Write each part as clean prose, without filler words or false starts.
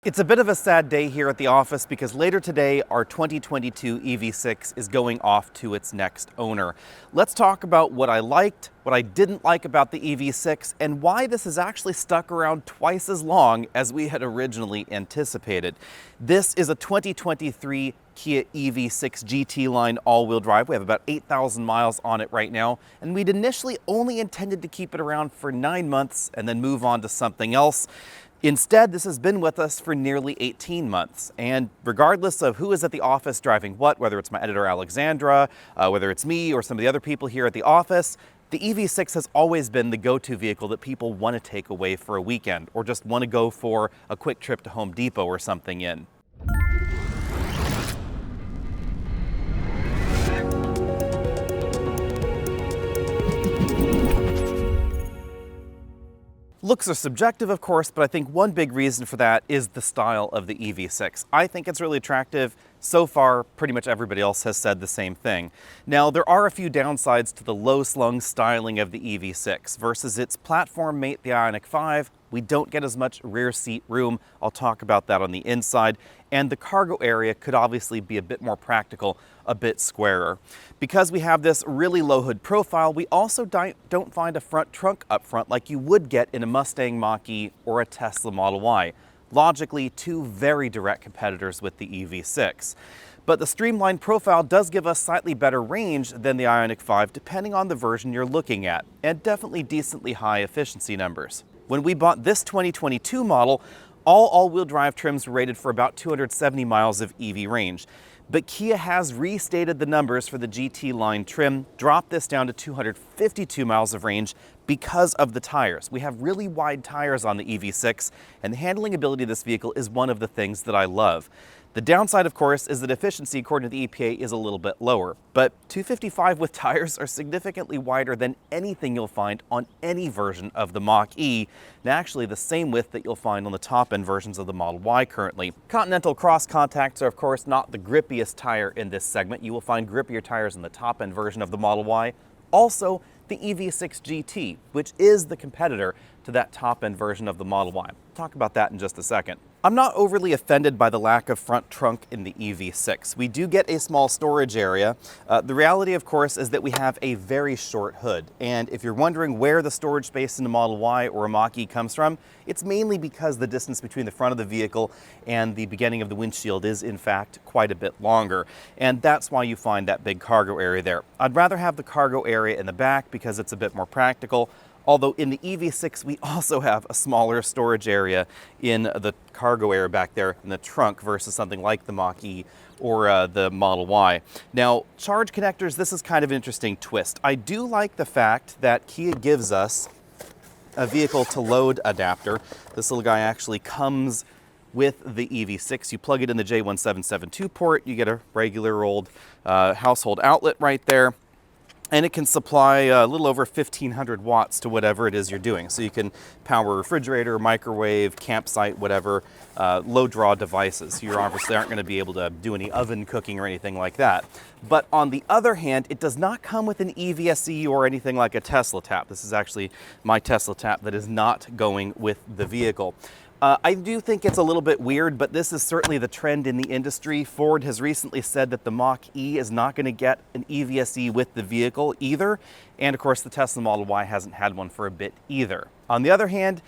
It's a bit of a sad day here at the office because later today, our 2022 EV6 is going off to its next owner. Let's talk about what I liked, what I didn't like about the EV6, and why this has actually stuck around twice as long as we had originally anticipated. This is a 2023 Kia EV6 GT line all-wheel drive. We have about 8,000 miles on it right now, and we'd initially only intended to keep it around for 9 months and then move on to something else. Instead, this has been with us for nearly 18 months, and regardless of who is at the office driving what, whether it's my editor Alexandra, whether it's me or some of the other people here at the office, the EV6 has always been the go-to vehicle that people want to take away for a weekend or just want to go for a quick trip to Home Depot or something in. Looks are subjective, of course, but I think one big reason for that is the style of the EV6. I think it's really attractive. So far, pretty much everybody else has said the same thing. Now, there are a few downsides to the low-slung styling of the EV6. Versus its platform mate, the Ioniq 5, we don't get as much rear seat room. I'll talk about that on the inside. And the cargo area could obviously be a bit more practical, a bit squarer. Because we have this really low hood profile, we also don't find a front trunk up front like you would get in a Mustang Mach-E or a Tesla Model Y. Logically, two very direct competitors with the EV6. But the streamlined profile does give us slightly better range than the Ioniq 5 depending on the version you're looking at, and definitely decently high efficiency numbers. When we bought this 2022 model, all-wheel drive trims were rated for about 270 miles of EV range. But Kia has restated the numbers for the GT line trim, dropped this down to 252 miles of range because of the tires. We have really wide tires on the EV6, and the handling ability of this vehicle is one of the things that I love. The downside, of course, is that efficiency, according to the EPA, is a little bit lower. But 255 with tires are significantly wider than anything you'll find on any version of the Mach-E, and actually the same width that you'll find on the top-end versions of the Model Y currently. Continental cross contacts are, of course, not the grippiest tire in this segment. You will find grippier tires in the top-end version of the Model Y. Also, the EV6 GT, which is the competitor to that top-end version of the Model Y. I'll talk about that in just a second. I'm not overly offended by the lack of front trunk in the EV6. We do get a small storage area. The reality, of course, is that we have a very short hood. And if you're wondering where the storage space in a Model Y or a Mach-E comes from, it's mainly because the distance between the front of the vehicle and the beginning of the windshield is, in fact, quite a bit longer. And that's why you find that big cargo area there. I'd rather have the cargo area in the back because it's a bit more practical. Although in the EV6, we also have a smaller storage area in the cargo area back there in the trunk versus something like the Mach-E or the Model Y. Now, charge connectors, this is kind of an interesting twist. I do like the fact that Kia gives us a vehicle to load adapter. This little guy actually comes with the EV6. You plug it in the J1772 port, you get a regular old household outlet right there. And it can supply a little over 1,500 watts to whatever it is you're doing. So you can power a refrigerator, microwave, campsite, whatever, low draw devices. You obviously aren't going to be able to do any oven cooking or anything like that. But on the other hand, it does not come with an EVSE or anything like a Tesla tap. This is actually my Tesla tap that is not going with the vehicle. I do think it's a little bit weird, but this is certainly the trend in the industry. Ford has recently said that the Mach-E is not going to get an EVSE with the vehicle either. And of course, the Tesla Model Y hasn't had one for a bit either. On the other hand,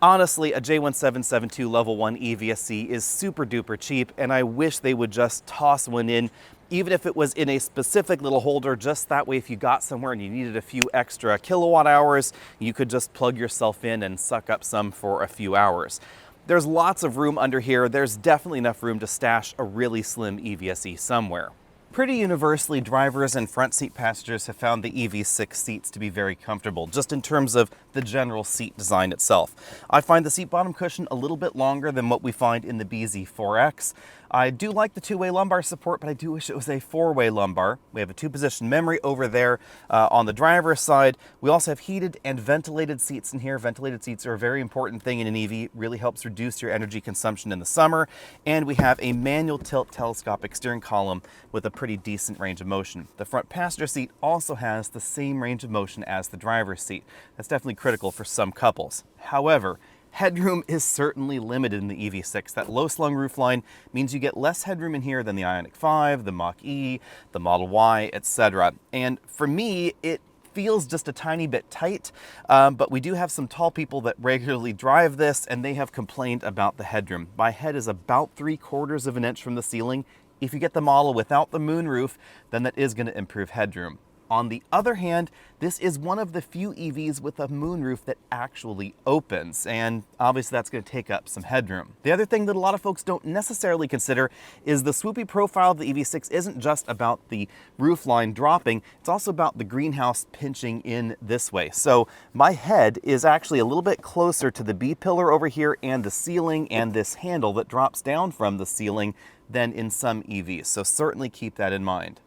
honestly, a J1772 Level 1 EVSE is super duper cheap, and I wish they would just toss one in, even if it was in a specific little holder, just that way if you got somewhere and you needed a few extra kilowatt hours, you could just plug yourself in and suck up some for a few hours. There's lots of room under here. There's definitely enough room to stash a really slim EVSE somewhere. Pretty universally, drivers and front seat passengers have found the EV6 seats to be very comfortable, just in terms of the general seat design itself. I find the seat bottom cushion a little bit longer than what we find in the BZ4X. I do like the two-way lumbar support, but I do wish it was a four-way lumbar. We have a two-position memory over there on the driver's side. We also have heated and ventilated seats in here. Ventilated seats are a very important thing in an EV. Really helps reduce your energy consumption in the summer. And we have a manual tilt telescopic steering column with a pretty decent range of motion. The front passenger seat also has the same range of motion as the driver's seat. That's definitely critical for some couples. However, Headroom is certainly limited in the EV6. That low slung roofline means you get less headroom in here than the Ioniq 5, the Mach-E, the Model Y, etc. And for me, it feels just a tiny bit tight, but we do have some tall people that regularly drive this, and they have complained about the headroom. My head is about 3/4 of an inch from the ceiling. If you get the model without the moonroof, then that is going to improve headroom. On the other hand, this is one of the few EVs with a moonroof that actually opens, and obviously that's going to take up some headroom. The other thing that a lot of folks don't necessarily consider is the swoopy profile of the EV6 isn't just about the roof line dropping, it's also about the greenhouse pinching in this way. So my head is actually a little bit closer to the B-pillar over here and the ceiling and this handle that drops down from the ceiling than in some EVs, so certainly keep that in mind.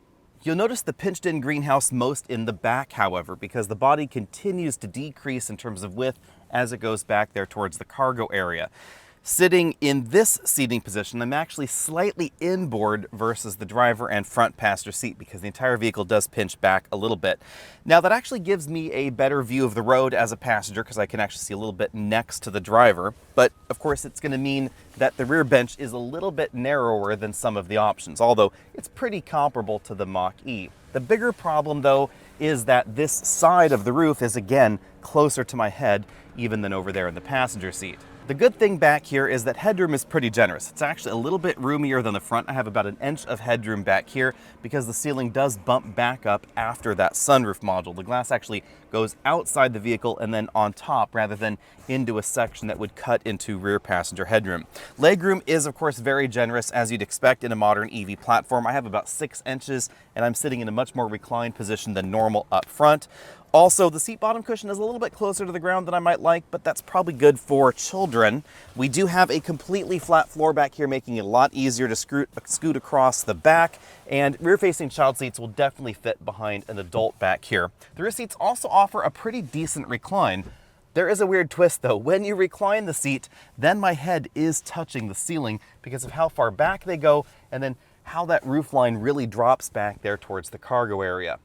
You'll notice the pinched in greenhouse most in the back, however, because the body continues to decrease in terms of width as it goes back there towards the cargo area. Sitting in this seating position, I'm actually slightly inboard versus the driver and front passenger seat because the entire vehicle does pinch back a little bit. Now that actually gives me a better view of the road as a passenger because I can actually see a little bit next to the driver. But of course it's going to mean that the rear bench is a little bit narrower than some of the options, although it's pretty comparable to the Mach-E. The bigger problem though is that this side of the roof is again closer to my head even than over there in the passenger seat. The good thing back here is that headroom is pretty generous. It's actually a little bit roomier than the front. I have about an inch of headroom back here because the ceiling does bump back up after that sunroof module. The glass actually goes outside the vehicle and then on top rather than into a section that would cut into rear passenger headroom. Legroom is of course very generous as you'd expect in a modern EV platform. I have about 6 inches and I'm sitting in a much more reclined position than normal up front. Also, the seat bottom cushion is a little bit closer to the ground than I might like, but that's probably good for children. We do have a completely flat floor back here, making it a lot easier to scoot across the back, and rear-facing child seats will definitely fit behind an adult back here. The rear seats also offer a pretty decent recline. There is a weird twist though. When you recline the seat, then my head is touching the ceiling because of how far back they go and then how that roofline really drops back there towards the cargo area.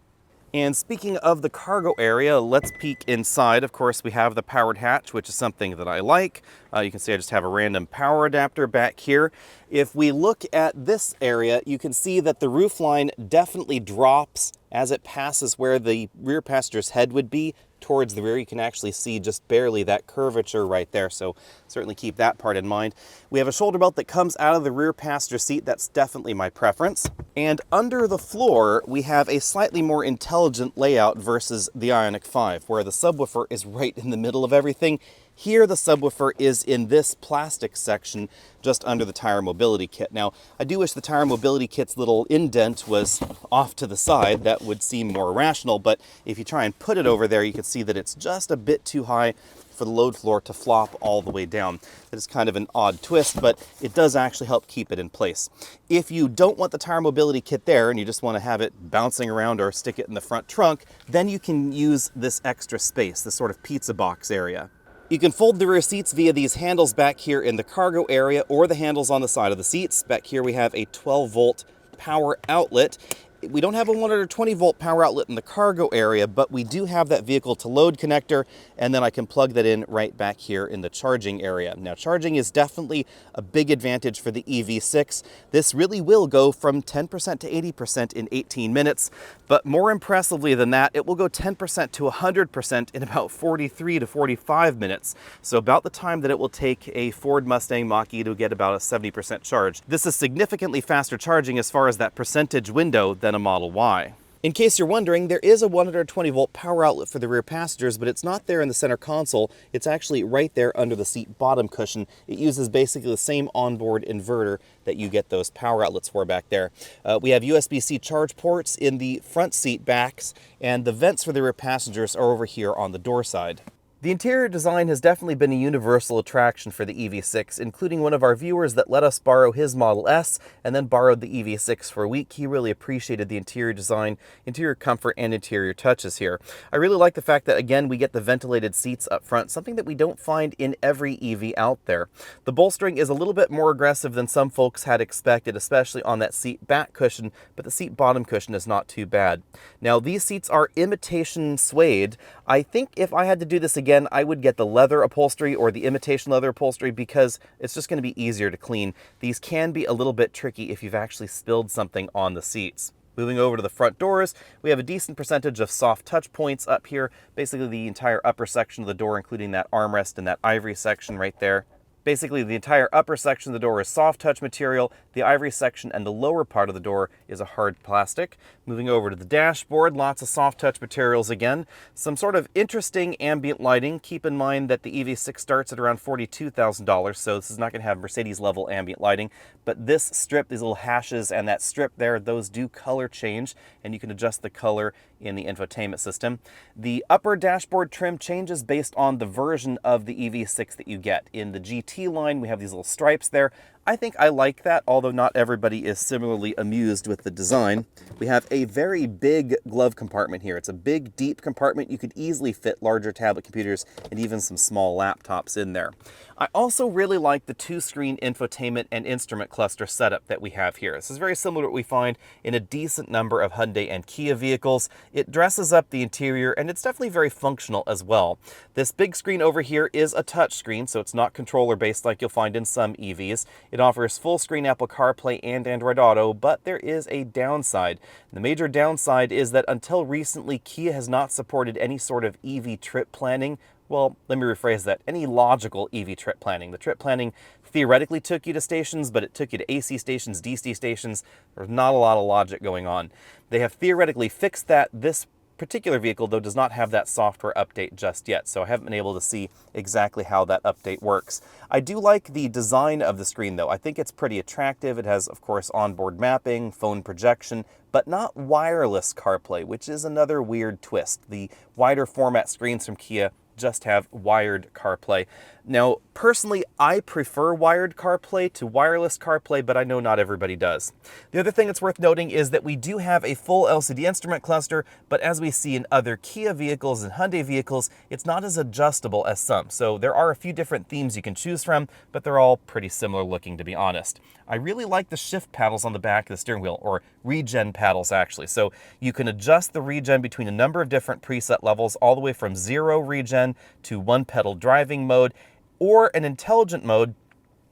And speaking of the cargo area, let's peek inside. Of course, we have the powered hatch, which is something that I like. You can see I just have a random power adapter back here. If we look at this area, you can see that the roofline definitely drops as it passes where the rear passenger's head would be towards the rear. You can actually see just barely that curvature right there, so certainly keep that part in mind. We have a shoulder belt that comes out of the rear passenger seat. That's definitely my preference. And under the floor, we have a slightly more intelligent layout versus the Ioniq 5, where the subwoofer is right in the middle of everything. Here, the subwoofer is in this plastic section just under the tire mobility kit. Now, I do wish the tire mobility kit's little indent was off to the side. That would seem more rational, but if you try and put it over there, you can see that it's just a bit too high for the load floor to flop all the way down. That is kind of an odd twist, but it does actually help keep it in place. If you don't want the tire mobility kit there and you just want to have it bouncing around or stick it in the front trunk, then you can use this extra space, this sort of pizza box area. You can fold the rear seats via these handles back here in the cargo area or the handles on the side of the seats. Back here we have a 12-volt power outlet. We don't have a 120-volt power outlet in the cargo area, but we do have that vehicle to load connector, and then I can plug that in right back here in the charging area. Now, charging is definitely a big advantage for the EV6. This really will go from 10% to 80% in 18 minutes, but more impressively than that, it will go 10% to 100% in about 43 to 45 minutes. So about the time that it will take a Ford Mustang Mach-E to get about a 70% charge. This is significantly faster charging as far as that percentage window than a Model Y. In case you're wondering, there is a 120-volt power outlet for the rear passengers, but it's not there in the center console. It's actually right there under the seat bottom cushion. It uses basically the same onboard inverter that you get those power outlets for back there. We have USB-C charge ports in the front seat backs, and the vents for the rear passengers are over here on the door side. The interior design has definitely been a universal attraction for the EV6, including one of our viewers that let us borrow his Model S and then borrowed the EV6 for a week. He really appreciated the interior design, interior comfort, and interior touches here. I really like the fact that, again, we get the ventilated seats up front, something that we don't find in every EV out there. The bolstering is a little bit more aggressive than some folks had expected, especially on that seat back cushion, but the seat bottom cushion is not too bad. Now, these seats are imitation suede. I think if I had to do this again, again, I would get the leather upholstery or the imitation leather upholstery because it's just going to be easier to clean. These can be a little bit tricky if you've actually spilled something on the seats. Moving over to the front doors, we have a decent percentage of soft touch points up here. Basically the entire upper section of the door, including that armrest and that ivory section right there. Basically, the entire upper section of the door is soft touch material. The ivory section and the lower part of the door is a hard plastic. Moving over to the dashboard, lots of soft touch materials again. Some sort of interesting ambient lighting. Keep in mind that the EV6 starts at around $42,000, so this is not going to have Mercedes level ambient lighting. But this strip, these little hashes and that strip there, those do color change, and you can adjust the color in the infotainment system. The upper dashboard trim changes based on the version of the EV6 that you get. In the GT line, we have these little stripes there. I think I like that, although not everybody is similarly amused with the design. We have a very big glove compartment here. It's a big, deep compartment. You could easily fit larger tablet computers and even some small laptops in there. I also really like the two-screen infotainment and instrument cluster setup that we have here. This is very similar to what we find in a decent number of Hyundai and Kia vehicles. It dresses up the interior, and it's definitely very functional as well. This big screen over here is a touch screen, so it's not controller-based like you'll find in some EVs. It offers full-screen Apple CarPlay and Android Auto, but there is a downside. The major downside is that until recently, Kia has not supported any sort of EV trip planning. Well, let me rephrase that. Any logical EV trip planning. The trip planning theoretically took you to stations, but it took you to AC stations, DC stations. There's not a lot of logic going on. They have theoretically fixed that. This particular vehicle, though, does not have that software update just yet, so I haven't been able to see exactly how that update works. I do like the design of the screen, though. I think it's pretty attractive. It has, of course, onboard mapping, phone projection, but not wireless CarPlay, which is another weird twist. The wider format screens from Kia just have wired CarPlay. Now, personally, I prefer wired CarPlay to wireless CarPlay, but I know not everybody does. The other thing that's worth noting is that we do have a full LCD instrument cluster, but as we see in other Kia vehicles and Hyundai vehicles, it's not as adjustable as some. So there are a few different themes you can choose from, but they're all pretty similar looking, to be honest. I really like the shift paddles on the back of the steering wheel, or regen paddles actually. So you can adjust the regen between a number of different preset levels, all the way from 0 regen to 1-pedal driving mode, or an intelligent mode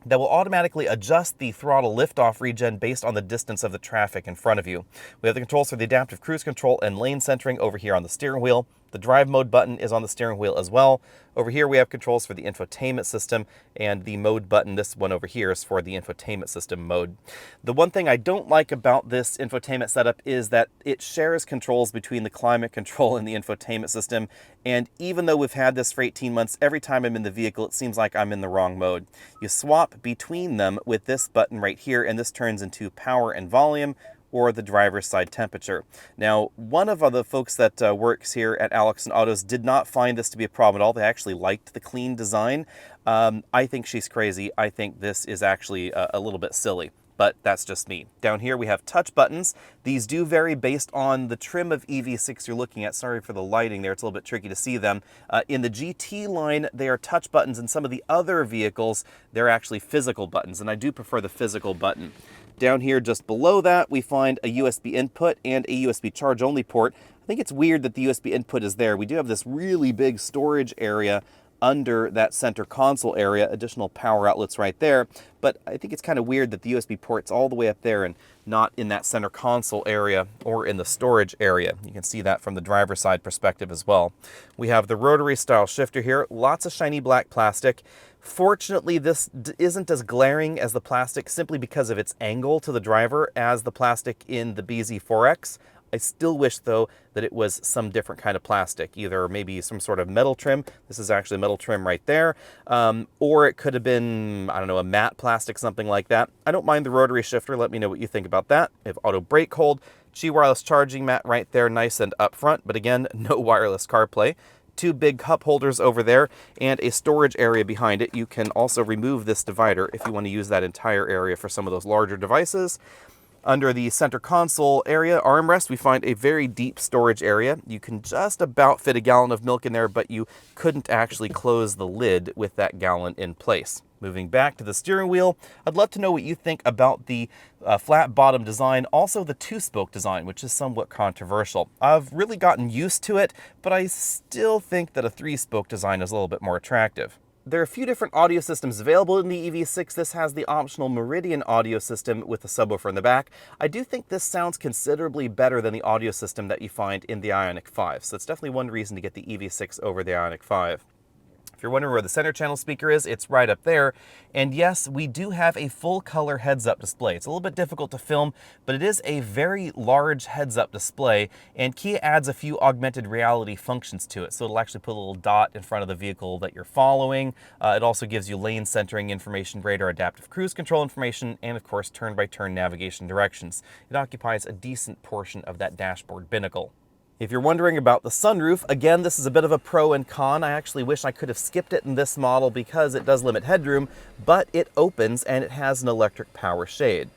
that will automatically adjust the throttle lift-off regen based on the distance of the traffic in front of you. We have the controls for the adaptive cruise control and lane centering over here on the steering wheel. The drive mode button is on the steering wheel as well. Over here we have controls for the infotainment system, and the mode button, this one over here, is for the infotainment system mode. The one thing I don't like about this infotainment setup is that it shares controls between the climate control and the infotainment system, and even though we've had this for 18 months, every time I'm in the vehicle it seems like I'm in the wrong mode. You swap between them with this button right here, and this turns into power and volume, or the driver's side temperature. Now, one of the folks that works here at Alex & Autos did not find this to be a problem at all. They actually liked the clean design. I think she's crazy. I think this is actually a little bit silly, but that's just me. Down here we have touch buttons. These do vary based on the trim of EV6 you're looking at. Sorry for the lighting there, it's a little bit tricky to see them. In the GT line, they are touch buttons. In some of the other vehicles, they're actually physical buttons, and I do prefer the physical button. Down here, just below that, we find a USB input and a USB charge-only port. I think it's weird that the USB input is there. We do have this really big storage area under that center console area, additional power outlets right there, but I think it's kind of weird that the USB port's all the way up there and not in that center console area or in the storage area. You can see that from the driver's side perspective as well. We have the rotary style shifter here, lots of shiny black plastic. Fortunately, this isn't as glaring as the plastic simply because of its angle to the driver as the plastic in the BZ4X. I still wish, though, that it was some different kind of plastic, either maybe some sort of metal trim. This is actually metal trim right there. Or it could have been, I don't know, a matte plastic, something like that. I don't mind the rotary shifter. Let me know what you think about that. We have auto brake hold, Qi wireless charging mat right there, nice and up front, but again, no wireless CarPlay. Two big cup holders over there and a storage area behind it. You can also remove this divider if you want to use that entire area for some of those larger devices. Under the center console area, armrest, we find a very deep storage area. You can just about fit a gallon of milk in there, but you couldn't actually close the lid with that gallon in place. Moving back to the steering wheel, I'd love to know what you think about the flat bottom design, also the two-spoke design, which is somewhat controversial. I've really gotten used to it, but I still think that a three-spoke design is a little bit more attractive. There are a few different audio systems available in the EV6. This has the optional Meridian audio system with the subwoofer in the back. I do think this sounds considerably better than the audio system that you find in the Ioniq 5, so it's definitely one reason to get the EV6 over the Ioniq 5. If you're wondering where the center channel speaker is, it's right up there. And yes, we do have a full color heads-up display. It's a little bit difficult to film, but it is a very large heads-up display, and Kia adds a few augmented reality functions to it. So it'll actually put a little dot in front of the vehicle that you're following. It also gives you lane centering information, radar adaptive cruise control information, and of course, turn-by-turn navigation directions. It occupies a decent portion of that dashboard binnacle. If you're wondering about the sunroof, again, this is a bit of a pro and con. I actually wish I could have skipped it in this model because it does limit headroom, but it opens and it has an electric power shade.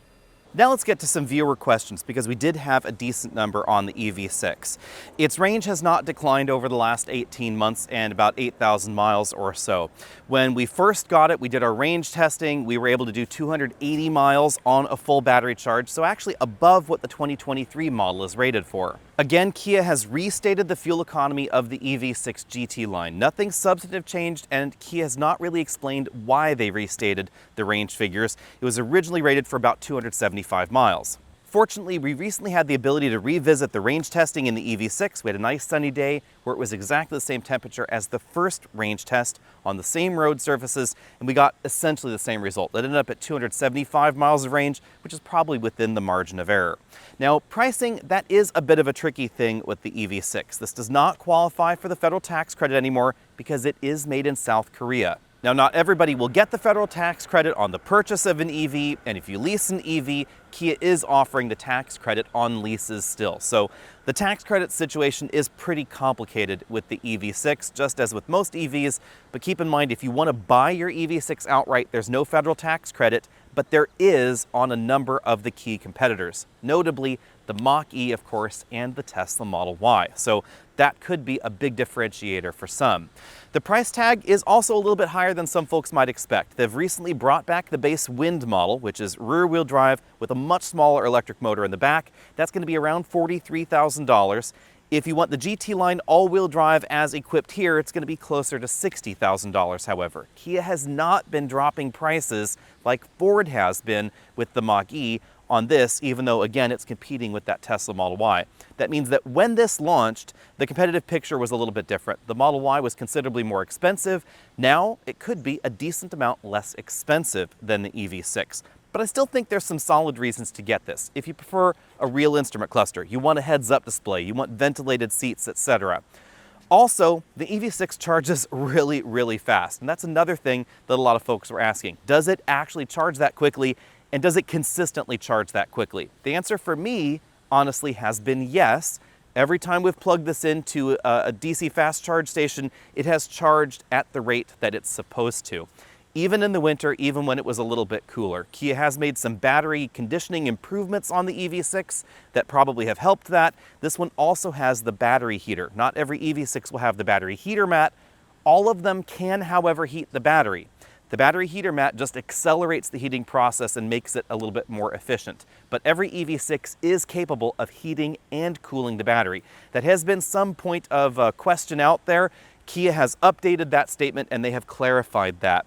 Now let's get to some viewer questions, because we did have a decent number on the EV6. Its range has not declined over the last 18 months and about 8,000 miles or so. When we first got it, we did our range testing. We were able to do 280 miles on a full battery charge, so actually above what the 2023 model is rated for. Again, Kia has restated the fuel economy of the EV6 GT line. Nothing substantive changed, and Kia has not really explained why they restated the range figures. It was originally rated for about 275 miles. Fortunately, we recently had the ability to revisit the range testing in the EV6. We had a nice sunny day where it was exactly the same temperature as the first range test on the same road surfaces, and we got essentially the same result. It ended up at 275 miles of range, which is probably within the margin of error. Now, pricing, that is a bit of a tricky thing with the EV6. This does not qualify for the federal tax credit anymore because it is made in South Korea. Now, not everybody will get the federal tax credit on the purchase of an EV, and if you lease an EV, Kia is offering the tax credit on leases still. So the tax credit situation is pretty complicated with the EV6, just as with most EVs, but keep in mind, if you want to buy your EV6 outright, there's no federal tax credit, but there is on a number of the key competitors, notably the Mach-E, of course, and the Tesla Model Y. So that could be a big differentiator for some. The price tag is also a little bit higher than some folks might expect. They've recently brought back the base Wind model, which is rear-wheel drive with a much smaller electric motor in the back. That's going to be around $43,000. If you want the GT line all-wheel drive as equipped here, it's going to be closer to $60,000, however. Kia has not been dropping prices like Ford has been with the Mach-E on this, even though, again, it's competing with that Tesla Model Y. That means that when this launched, the competitive picture was a little bit different. The Model Y was considerably more expensive. Now, it could be a decent amount less expensive than the EV6. But I still think there's some solid reasons to get this. If you prefer a real instrument cluster, you want a heads-up display, you want ventilated seats, etc. Also, the EV6 charges really, really fast. And that's another thing that a lot of folks were asking. Does it actually charge that quickly? And does it consistently charge that quickly? The answer for me, honestly, has been yes. Every time we've plugged this into a DC fast charge station, it has charged at the rate that it's supposed to. Even in the winter, even when it was a little bit cooler. Kia has made some battery conditioning improvements on the EV6 that probably have helped that. This one also has the battery heater. Not every EV6 will have the battery heater mat. All of them can, however, heat the battery. The battery heater mat just accelerates the heating process and makes it a little bit more efficient. But every EV6 is capable of heating and cooling the battery. That has been some point of question out there. Kia has updated that statement and they have clarified that.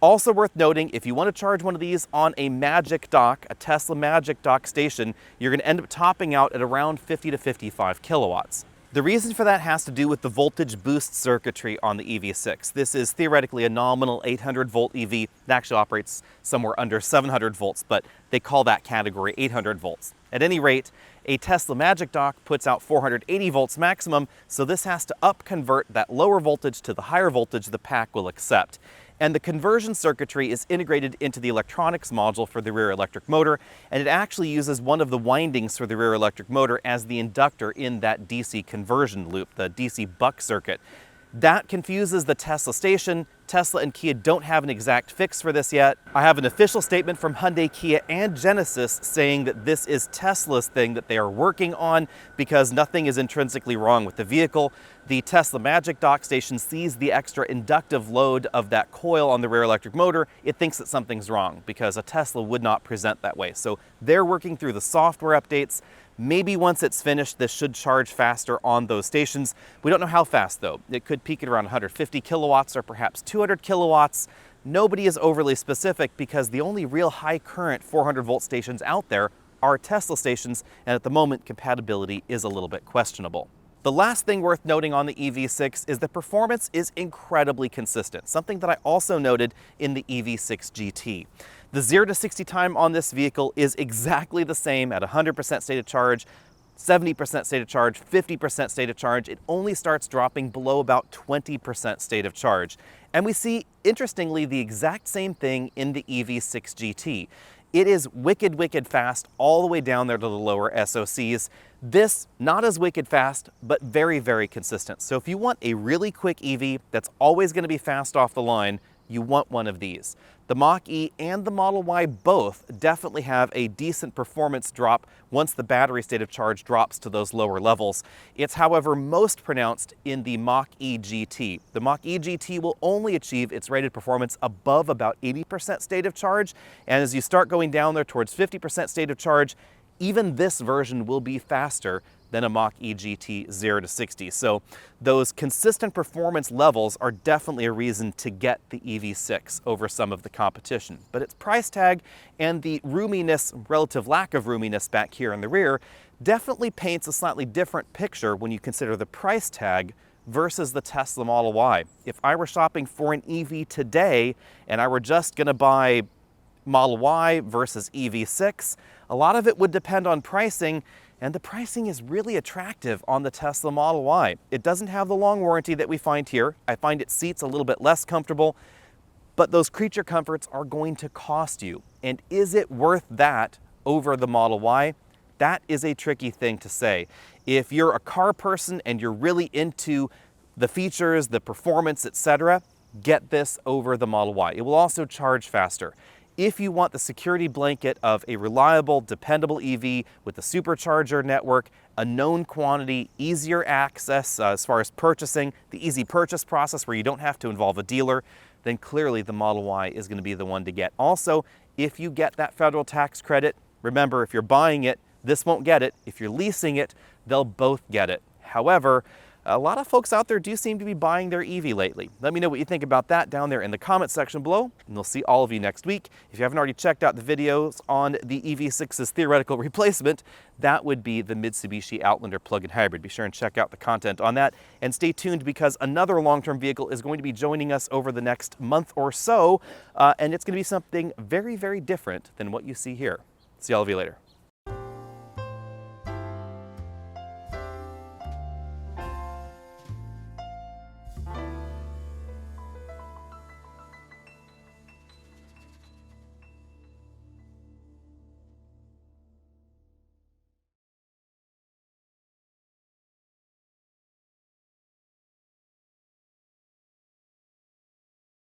Also worth noting, if you want to charge one of these on a Magic Dock, a Tesla Magic Dock station, you're going to end up topping out at around 50 to 55 kilowatts. The reason for that has to do with the voltage boost circuitry on the EV6. This is theoretically a nominal 800 volt EV. It actually operates somewhere under 700 volts, but they call that category 800 volts. At any rate, a Tesla Magic Dock puts out 480 volts maximum, so this has to up-convert that lower voltage to the higher voltage the pack will accept. And the conversion circuitry is integrated into the electronics module for the rear electric motor, and it actually uses one of the windings for the rear electric motor as the inductor in that DC conversion loop, the DC buck circuit. That confuses the Tesla station. Tesla and Kia don't have an exact fix for this yet. I have an official statement from Hyundai, Kia, and Genesis saying that this is Tesla's thing that they are working on because nothing is intrinsically wrong with the vehicle. The Tesla Magic Dock station sees the extra inductive load of that coil on the rear electric motor. It thinks that something's wrong because a Tesla would not present that way. So they're working through the software updates. Maybe once it's finished, this should charge faster on those stations. We don't know how fast though. It could peak at around 150 kilowatts or perhaps 200 kilowatts. Nobody is overly specific because the only real high current 400 volt stations out there are Tesla stations, and at the moment compatibility is a little bit questionable. The last thing worth noting on the EV6 is that performance is incredibly consistent, something that I also noted in the EV6 GT. The 0 to 60 time on this vehicle is exactly the same at 100% state of charge, 70% state of charge, 50% state of charge. It only starts dropping below about 20% state of charge. And we see, interestingly, the exact same thing in the EV6 GT. It is wicked, wicked fast all the way down there to the lower SOCs. This, not as wicked fast, but very, very consistent. So if you want a really quick EV that's always going to be fast off the line, you want one of these. The Mach-E and the Model Y both definitely have a decent performance drop once the battery state of charge drops to those lower levels. It's, however, most pronounced in the Mach-E GT. The Mach-E GT will only achieve its rated performance above about 80% state of charge, and as you start going down there towards 50% state of charge, even this version will be faster than a Mach-E GT 0 to 60. So those consistent performance levels are definitely a reason to get the EV6 over some of the competition. But its price tag and the roominess, relative lack of roominess back here in the rear, definitely paints a slightly different picture when you consider the price tag versus the Tesla Model Y. If I were shopping for an EV today and I were just gonna buy Model Y versus EV6, a lot of it would depend on pricing, and the pricing is really attractive on the Tesla Model Y. It doesn't have the long warranty that we find here. I find its seats a little bit less comfortable, but those creature comforts are going to cost you. And is it worth that over the Model Y? That is a tricky thing to say. If you're a car person and you're really into the features, the performance, etc., get this over the Model Y. It will also charge faster. If you want the security blanket of a reliable, dependable EV with a supercharger network, a known quantity, easier access as far as purchasing, the easy purchase process where you don't have to involve a dealer, then clearly the Model Y is going to be the one to get. Also, if you get that federal tax credit, remember, if you're buying it, this won't get it. If you're leasing it, they'll both get it. However, a lot of folks out there do seem to be buying their EV lately. Let me know what you think about that down there in the comment section below, and we'll see all of you next week. If you haven't already checked out the videos on the EV6's theoretical replacement, that would be the Mitsubishi Outlander plug-in hybrid. Be sure and check out the content on that, and stay tuned because another long-term vehicle is going to be joining us over the next month or so, and it's going to be something very, very different than what you see here. See all of you later.